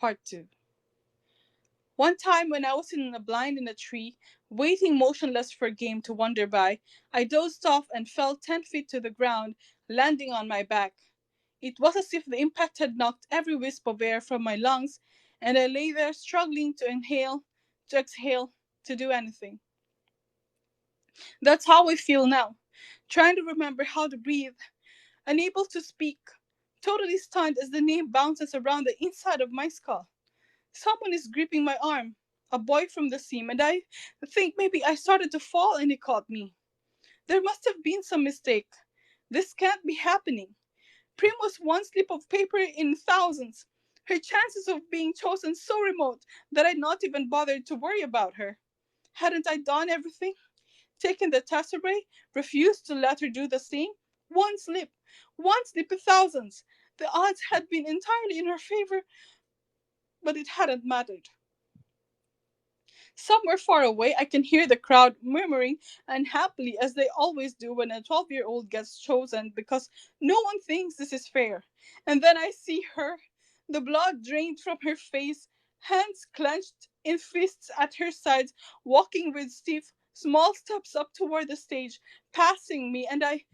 Part 2. One time when I was in a blind in a tree, waiting motionless for a game to wander by, I dozed off and fell 10 feet to the ground, landing on my back. It was as if the impact had knocked every wisp of air from my lungs, and I lay there struggling to inhale, to exhale, to do anything. That's how I feel now, trying to remember how to breathe, unable to speak, totally stunned as the name bounces around the inside of my skull. Someone is gripping my arm, a boy from the seam, and I think maybe I started to fall and he caught me. There must have been some mistake. This can't be happening. Prim was one slip of paper in thousands. Her chances of being chosen so remote that I'd not even bothered to worry about her. Hadn't I done everything? Taken the test away? Refused to let her do the same? One slip in thousands. The odds had been entirely in her favor, but it hadn't mattered. Somewhere far away, I can hear the crowd murmuring unhappily as they always do when a 12-year-old gets chosen because no one thinks this is fair. And then I see her, the blood drained from her face, hands clenched in fists at her sides, walking with stiff, small steps up toward the stage, passing me, and I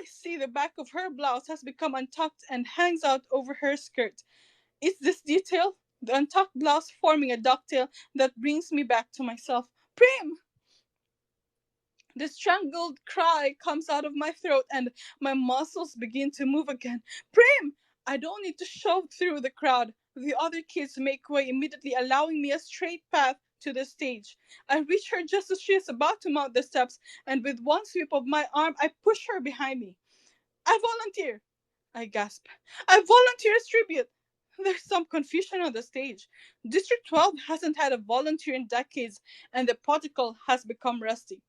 see the back of her blouse has become untucked and hangs out over her skirt. It's this detail, the untucked blouse forming a ducktail, that brings me back to myself. Prim! The strangled cry comes out of my throat and my muscles begin to move again. Prim! I don't need to shove through the crowd. The other kids make way, immediately allowing me a straight path to the stage. I reach her just as she is about to mount the steps, and with one sweep of my arm, I push her behind me. I volunteer! I gasp. I volunteer as tribute! There's some confusion on the stage. District 12 hasn't had a volunteer in decades, and the protocol has become rusty.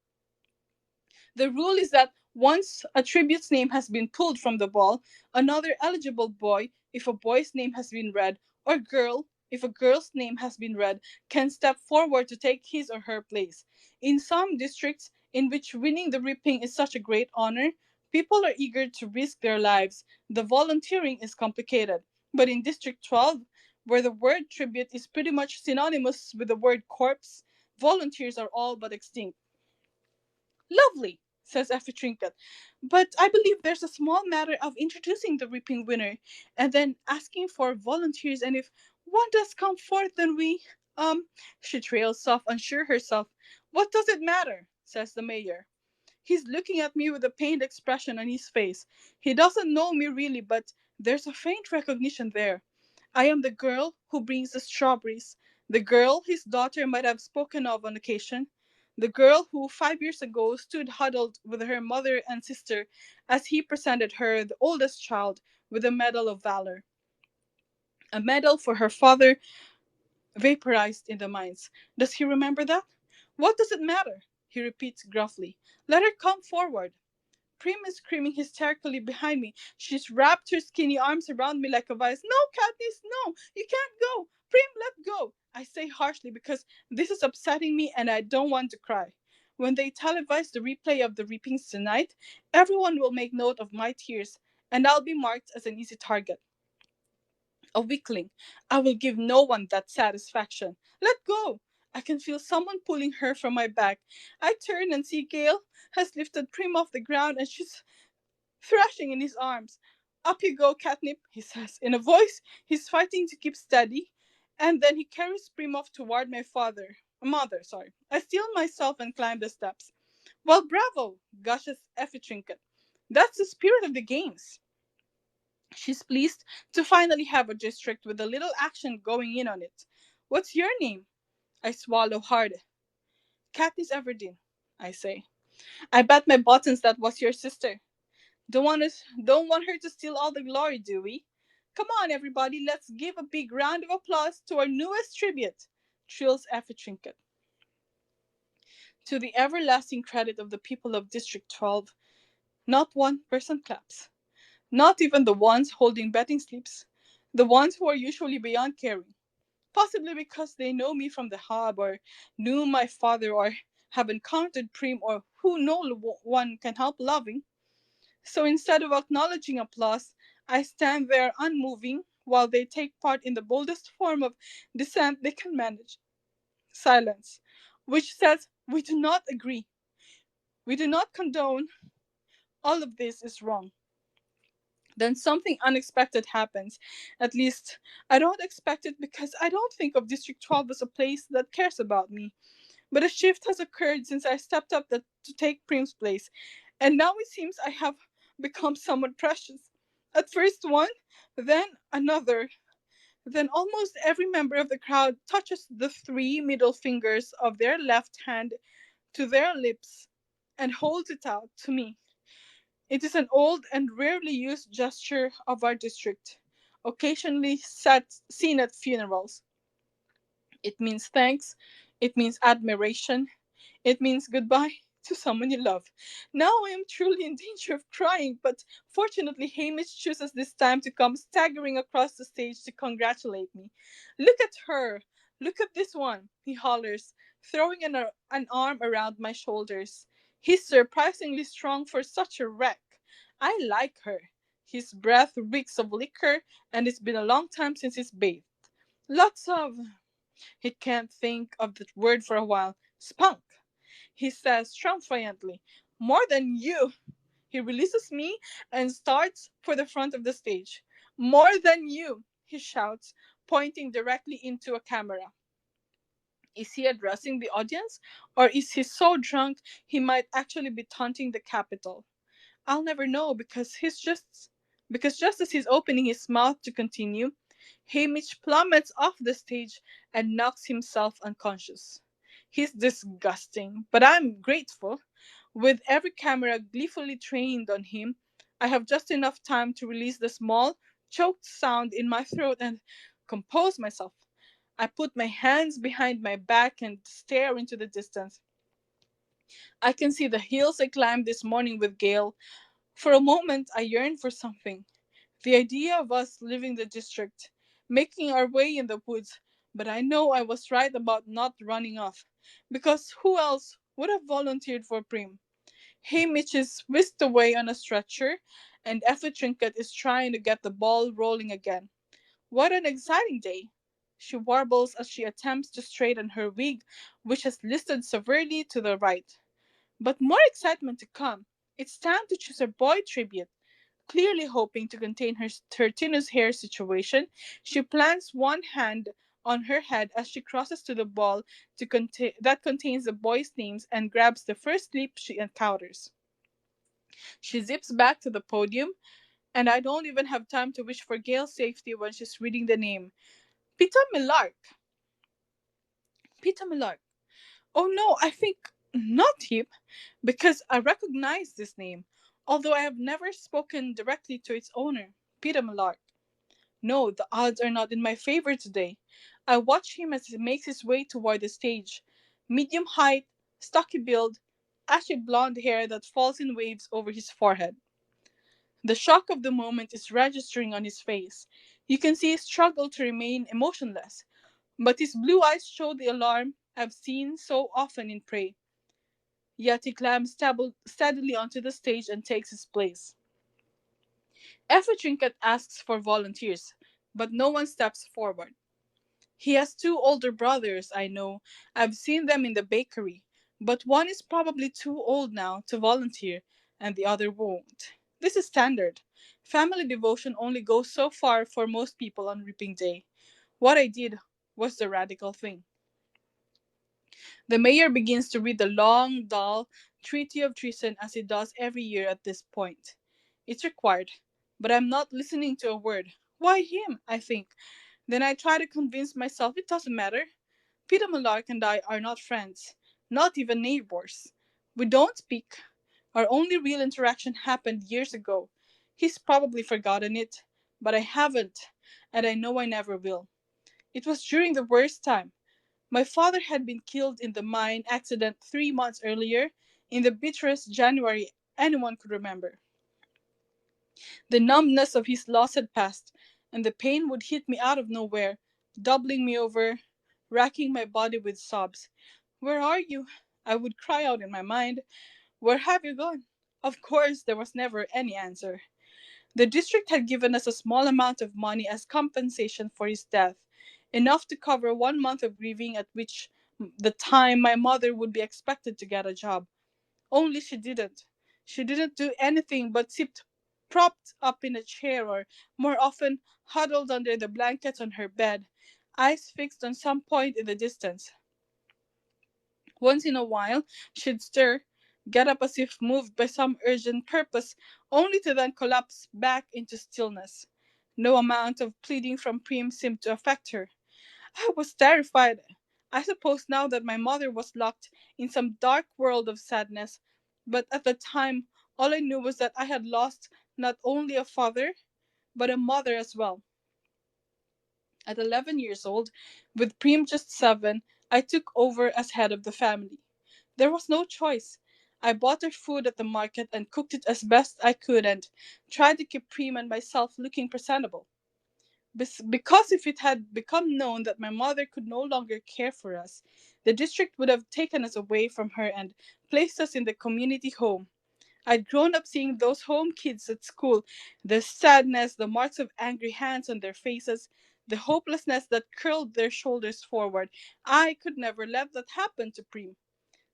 The rule is that once a tribute's name has been pulled from the ball, another eligible boy, if a boy's name has been read, or girl, if a girl's name has been read, can step forward to take his or her place. In some districts, in which winning the reaping is such a great honor, people are eager to risk their lives. The volunteering is complicated. But in District 12, where the word tribute is pretty much synonymous with the word corpse, volunteers are all but extinct. Lovely, says Effie Trinket. But I believe there's a small matter of introducing the reaping winner and then asking for volunteers, and if one does come forth, then we. She trails off, unsure herself. What does it matter? Says the mayor. He's looking at me with a pained expression on his face. He doesn't know me really, but there's a faint recognition there. I am the girl who brings the strawberries, the girl his daughter might have spoken of on occasion, the girl who 5 years ago stood huddled with her mother and sister as he presented her, the oldest child, with a medal of valor. A medal for her father vaporized in the mines. Does he remember that? What does it matter? He repeats gruffly. Let her come forward. Prim is screaming hysterically behind me. She's wrapped her skinny arms around me like a vice. No, Katniss, no! You can't go! Prim, let go! I say harshly because this is upsetting me and I don't want to cry. When they televise the replay of the reapings tonight, everyone will make note of my tears, and I'll be marked as an easy target. A weakling. I will give no one that satisfaction. Let go! I can feel someone pulling her from my back. I turn and see Gale has lifted Prim off the ground and she's thrashing in his arms. Up you go, Catnip, he says, in a voice he's fighting to keep steady, and then he carries Prim off toward my mother. I steel myself and climb the steps. Well, bravo, gushes Effie Trinket. That's the spirit of the games. She's pleased to finally have a district with a little action going in on it. What's your name? I swallow hard. Katniss Everdeen, I say. I bet my buttons that was your sister. Don't want her to steal all the glory, do we? Come on, everybody, let's give a big round of applause to our newest tribute, trills Effie Trinket. To the everlasting credit of the people of District 12, not one person claps. Not even the ones holding betting slips. The ones who are usually beyond caring. Possibly because they know me from the hub, or knew my father, or have encountered Prim, or who no one can help loving. So instead of acknowledging applause, I stand there unmoving while they take part in the boldest form of dissent they can manage, silence, which says we do not agree, we do not condone, all of this is wrong. Then something unexpected happens. At least, I don't expect it because I don't think of District 12 as a place that cares about me. But a shift has occurred since I stepped up to take Prim's place, and now it seems I have become somewhat precious. At first one, then another, then almost every member of the crowd touches the three middle fingers of their left hand to their lips and holds it out to me. It is an old and rarely used gesture of our district, occasionally seen at funerals. It means thanks, it means admiration, it means goodbye to someone you love. Now I am truly in danger of crying, but fortunately Hamish chooses this time to come staggering across the stage to congratulate me. Look at her! Look at this one! He hollers, throwing an arm around my shoulders. He's surprisingly strong for such a wreck. I like her. His breath reeks of liquor, and it's been a long time since he's bathed. Lots of. He can't think of the word for a while. Spunk! He says triumphantly. More than you! He releases me and starts for the front of the stage. More than you! He shouts, pointing directly into a camera. Is he addressing the audience? Or is he so drunk he might actually be taunting the Capitol? I'll never know because just as he's opening his mouth to continue, Hamish plummets off the stage and knocks himself unconscious. He's disgusting, but I'm grateful. With every camera gleefully trained on him, I have just enough time to release the small, choked sound in my throat and compose myself. I put my hands behind my back and stare into the distance. I can see the hills I climbed this morning with Gale. For a moment, I yearned for something. The idea of us leaving the district, making our way in the woods, but I know I was right about not running off, because who else would have volunteered for Prim? Hamish is whisked away on a stretcher, and Effie Trinket is trying to get the ball rolling again. What an exciting day! She warbles as she attempts to straighten her wig, which has listed severely to the right. But more excitement to come. It's time to choose a boy tribute. Clearly hoping to contain her Tino's hair situation, she plants one hand on her head as she crosses to the ball that contains the boys' names and grabs the first leap she encounters. She zips back to the podium, and I don't even have time to wish for Gail's safety when she's reading the name. Peter Millark. Peter Millark. Oh no, I think not him, because I recognize this name, although I have never spoken directly to its owner, Peter Millark. No, the odds are not in my favor today. I watch him as he makes his way toward the stage. Medium height, stocky build, ashy blonde hair that falls in waves over his forehead. The shock of the moment is registering on his face. You can see his struggle to remain emotionless, but his blue eyes show the alarm I've seen so often in prey. Yet he climbs steadily onto the stage and takes his place. Every trinket asks for volunteers, but no one steps forward. He has two older brothers, I know. I've seen them in the bakery, but one is probably too old now to volunteer, and the other won't. This is standard. Family devotion only goes so far for most people on reaping day. What I did was the radical thing. The mayor begins to read the long, dull Treaty of Treason as he does every year at this point. It's required, but I'm not listening to a word. Why him? I think. Then I try to convince myself it doesn't matter. Peter Millark and I are not friends, not even neighbors. We don't speak. Our only real interaction happened years ago. He's probably forgotten it, but I haven't, and I know I never will. It was during the worst time. My father had been killed in the mine accident 3 months earlier, in the bitterest January anyone could remember. The numbness of his loss had passed, and the pain would hit me out of nowhere, doubling me over, racking my body with sobs. Where are you? I would cry out in my mind. Where have you gone? Of course, there was never any answer. The district had given us a small amount of money as compensation for his death, enough to cover 1 month of grieving, at which the time my mother would be expected to get a job. Only she didn't. She didn't do anything but sit propped up in a chair, or more often huddled under the blankets on her bed, eyes fixed on some point in the distance. Once in a while, she'd stir, get up as if moved by some urgent purpose, only to then collapse back into stillness. No amount of pleading from Prim seemed to affect her. I was terrified. I suppose now that my mother was locked in some dark world of sadness, but at the time, all I knew was that I had lost not only a father, but a mother as well. At 11 years old, with Prim just 7, I took over as head of the family. There was no choice. I bought her food at the market and cooked it as best I could and tried to keep Prim and myself looking presentable. Because if it had become known that my mother could no longer care for us, the district would have taken us away from her and placed us in the community home. I'd grown up seeing those home kids at school, the sadness, the marks of angry hands on their faces, the hopelessness that curled their shoulders forward. I could never let that happen to Prim.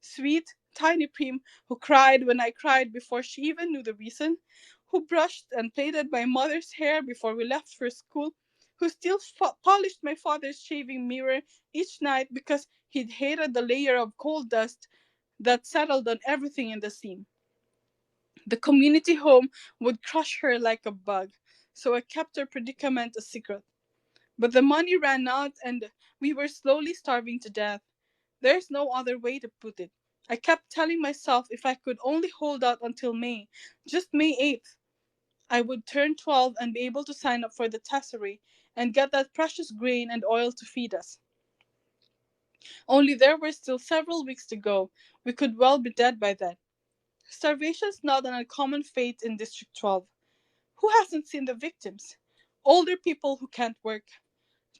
Sweet, tiny Prim, who cried when I cried before she even knew the reason, who brushed and plaited my mother's hair before we left for school, who still polished my father's shaving mirror each night because he'd hated the layer of coal dust that settled on everything in the seam. The community home would crush her like a bug, so I kept her predicament a secret. But the money ran out and we were slowly starving to death. There's no other way to put it. I kept telling myself if I could only hold out until May, just May 8th, I would turn 12 and be able to sign up for the Tesserae and get that precious grain and oil to feed us. Only there were still several weeks to go. We could well be dead by then. Starvation's not an uncommon fate in District 12. Who hasn't seen the victims? Older people who can't work,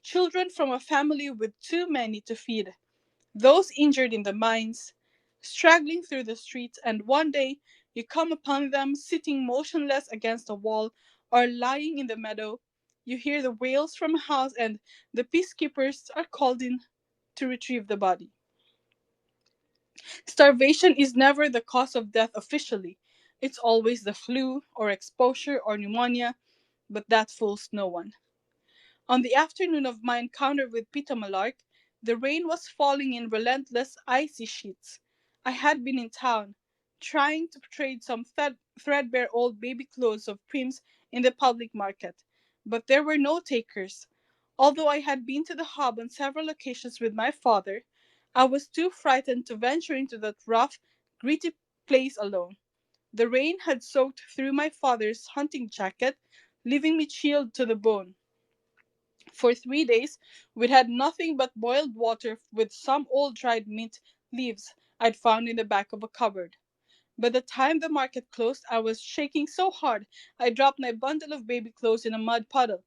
children from a family with too many to feed, those injured in the mines, straggling through the streets, and one day you come upon them sitting motionless against a wall or lying in the meadow. You hear the wails from a house, and the peacekeepers are called in to retrieve the body. Starvation is never the cause of death officially. It's always the flu, or exposure, or pneumonia, but that fools no one. On the afternoon of my encounter with Peter Malark, the rain was falling in relentless, icy sheets. I had been in town, trying to trade some threadbare old baby clothes of Prim's in the public market, but there were no takers. Although I had been to the hub on several occasions with my father, I was too frightened to venture into that rough, gritty place alone. The rain had soaked through my father's hunting jacket, leaving me chilled to the bone. For 3 days we'd had nothing but boiled water with some old dried mint leaves I'd found in the back of a cupboard. By the time the market closed, I was shaking so hard I dropped my bundle of baby clothes in a mud puddle.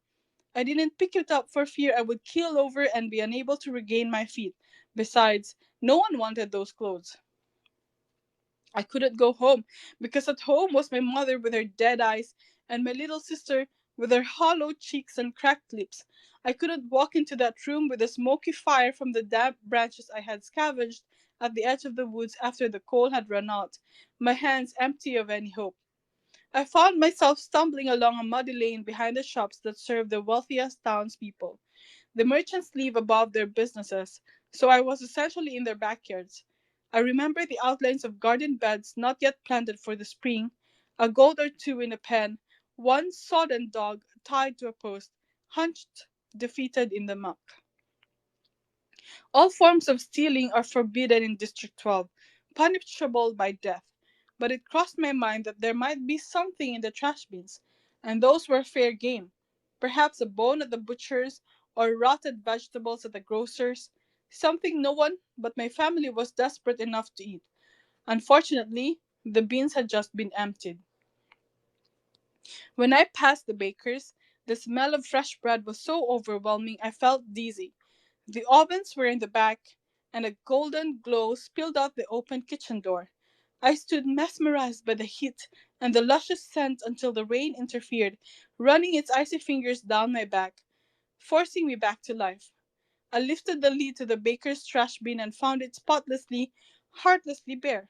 I didn't pick it up for fear I would keel over and be unable to regain my feet. Besides, no one wanted those clothes. I couldn't go home because at home was my mother with her dead eyes and my little sister with her hollow cheeks and cracked lips. I couldn't walk into that room with the smoky fire from the damp branches I had scavenged at the edge of the woods after the coal had run out, my hands empty of any hope. I found myself stumbling along a muddy lane behind the shops that served the wealthiest townspeople. The merchants live above their businesses, so I was essentially in their backyards. I remember the outlines of garden beds not yet planted for the spring, a goat or two in a pen, one sodden dog tied to a post, hunched, defeated in the muck. All forms of stealing are forbidden in District 12, punishable by death. But it crossed my mind that there might be something in the trash bins, and those were fair game. Perhaps a bone at the butcher's, or rotted vegetables at the grocer's, something no one but my family was desperate enough to eat. Unfortunately, the bins had just been emptied. When I passed the baker's, the smell of fresh bread was so overwhelming I felt dizzy. The ovens were in the back, and a golden glow spilled out the open kitchen door. I stood mesmerized by the heat and the luscious scent until the rain interfered, running its icy fingers down my back, forcing me back to life. I lifted the lid to the baker's trash bin and found it spotlessly, heartlessly bare.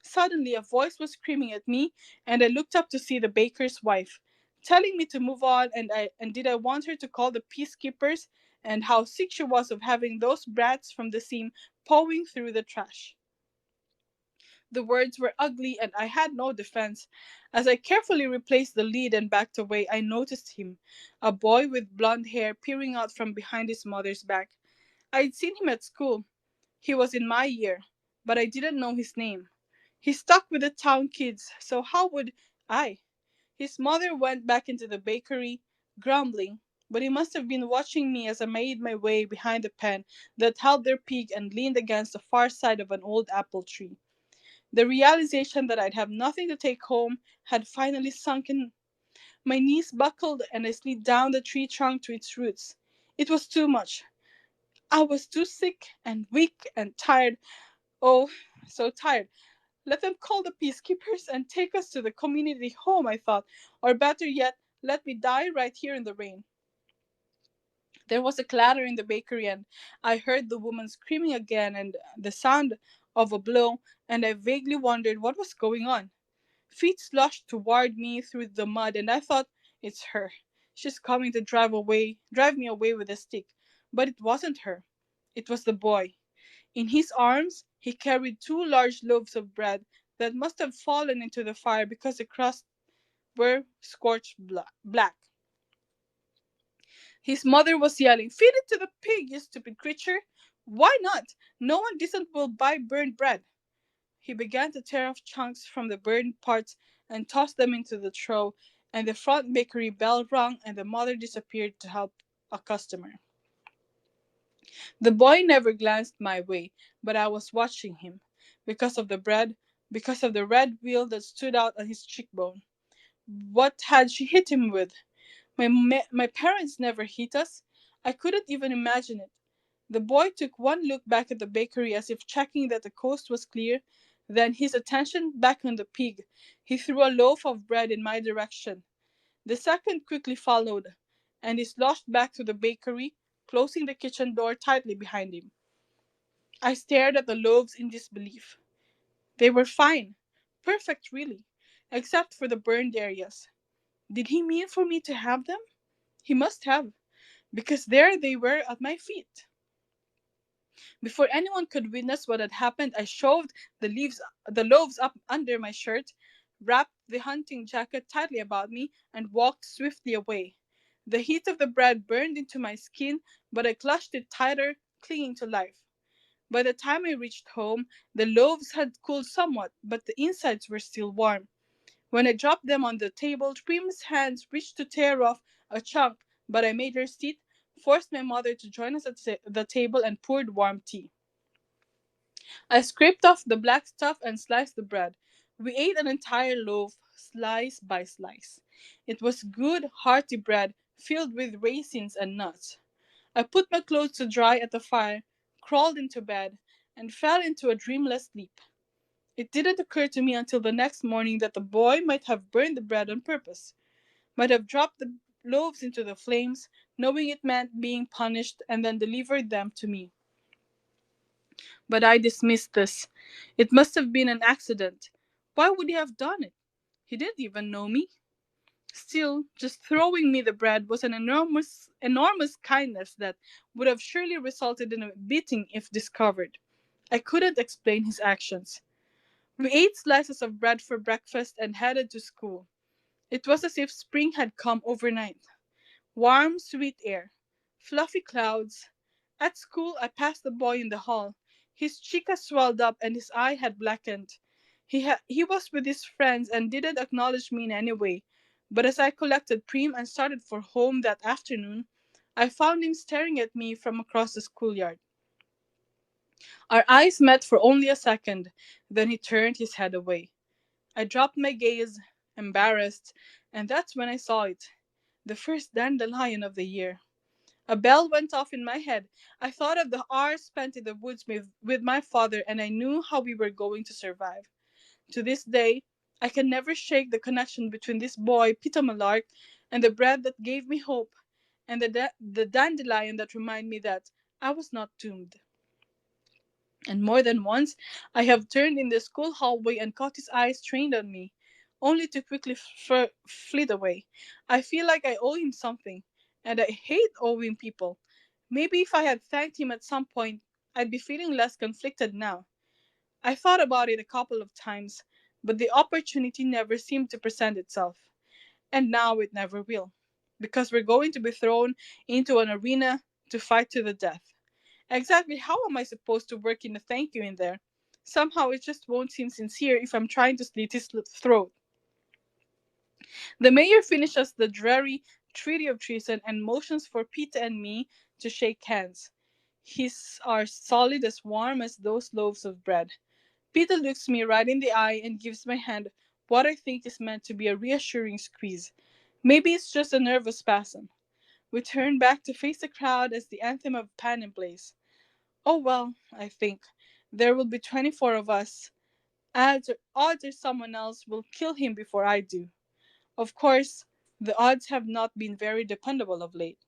Suddenly, a voice was screaming at me, and I looked up to see the baker's wife, telling me to move on, and did I want her to call the peacekeepers, and how sick she was of having those brats from the seam pawing through the trash. The words were ugly, and I had no defense. As I carefully replaced the lid and backed away, I noticed him, a boy with blonde hair peering out from behind his mother's back. I'd seen him at school. He was in my year, but I didn't know his name. He stuck with the town kids, so how would I? His mother went back into the bakery, grumbling, but he must have been watching me as I made my way behind the pen that held their pig and leaned against the far side of an old apple tree. The realization that I'd have nothing to take home had finally sunk in. My knees buckled and I slid down the tree trunk to its roots. It was too much. I was too sick and weak and tired. Oh, so tired. Let them call the peacekeepers and take us to the community home, I thought. Or better yet, let me die right here in the rain. There was a clatter in the bakery, and I heard the woman screaming again and the sound of a blow, and I vaguely wondered what was going on. Feet sloshed toward me through the mud, and I thought, it's her. She's coming to drive me away with a stick. But it wasn't her. It was the boy. In his arms, he carried two large loaves of bread that must have fallen into the fire because the crusts were scorched black. His mother was yelling, "Feed it to the pig, you stupid creature!" Why not? No one decent will buy burned bread. He began to tear off chunks from the burned parts and toss them into the trough, and the front bakery bell rang and the mother disappeared to help a customer. The boy never glanced my way, but I was watching him. Because of the bread, because of the red wheal that stood out on his cheekbone. What had she hit him with? My parents never hit us. I couldn't even imagine it. The boy took one look back at the bakery as if checking that the coast was clear, then his attention back on the pig. He threw a loaf of bread in my direction. The second quickly followed, and he sloshed back to the bakery, closing the kitchen door tightly behind him. I stared at the loaves in disbelief. They were fine. Perfect, really. Except for the burned areas. Did he mean for me to have them? He must have, because there they were at my feet. Before anyone could witness what had happened, I shoved the loaves up under my shirt, wrapped the hunting jacket tightly about me, and walked swiftly away. The heat of the bread burned into my skin, but I clutched it tighter, clinging to life. By the time I reached home, the loaves had cooled somewhat, but the insides were still warm. When I dropped them on the table, Trim's hands reached to tear off a chunk, but I made her sit, forced my mother to join us at the table, and poured warm tea. I scraped off the black stuff and sliced the bread. We ate an entire loaf, slice by slice. It was good, hearty bread filled with raisins and nuts. I put my clothes to dry at the fire, crawled into bed, and fell into a dreamless sleep. It didn't occur to me until the next morning that the boy might have burned the bread on purpose, might have dropped the loaves into the flames, knowing it meant being punished, and then delivered them to me. But I dismissed this. It must have been an accident. Why would he have done it? He didn't even know me. Still, just throwing me the bread was an enormous kindness that would have surely resulted in a beating if discovered. I couldn't explain his actions. We ate slices of bread for breakfast and headed to school. It was as if spring had come overnight. Warm, sweet air, fluffy clouds. At school, I passed the boy in the hall. His cheek had swelled up and his eye had blackened. He was with his friends and didn't acknowledge me in any way. But as I collected Prim and started for home that afternoon, I found him staring at me from across the schoolyard. Our eyes met for only a second, then he turned his head away. I dropped my gaze, embarrassed, and that's when I saw it. The first dandelion of the year. A bell went off in my head. I thought of the hours spent in the woods with my father, and I knew how we were going to survive. To this day, I can never shake the connection between this boy, Peter Malark, and the bread that gave me hope, and the dandelion that reminded me that I was not doomed. And more than once, I have turned in the school hallway and caught his eyes trained on me, only to quickly flit away. I feel like I owe him something, and I hate owing people. Maybe if I had thanked him at some point, I'd be feeling less conflicted now. I thought about it a couple of times, but the opportunity never seemed to present itself. And now it never will. Because we're going to be thrown into an arena to fight to the death. Exactly how am I supposed to work in a thank you in there? Somehow it just won't seem sincere if I'm trying to slit his throat. The mayor finishes the dreary treaty of treason and motions for Peter and me to shake hands. His are solid as warm as those loaves of bread. Peter looks me right in the eye and gives my hand what I think is meant to be a reassuring squeeze. Maybe it's just a nervous spasm. We turn back to face the crowd as the anthem of Panem plays. Oh well, I think. There will be 24 of us. Odds or someone else will kill him before I do. Of course, the odds have not been very dependable of late.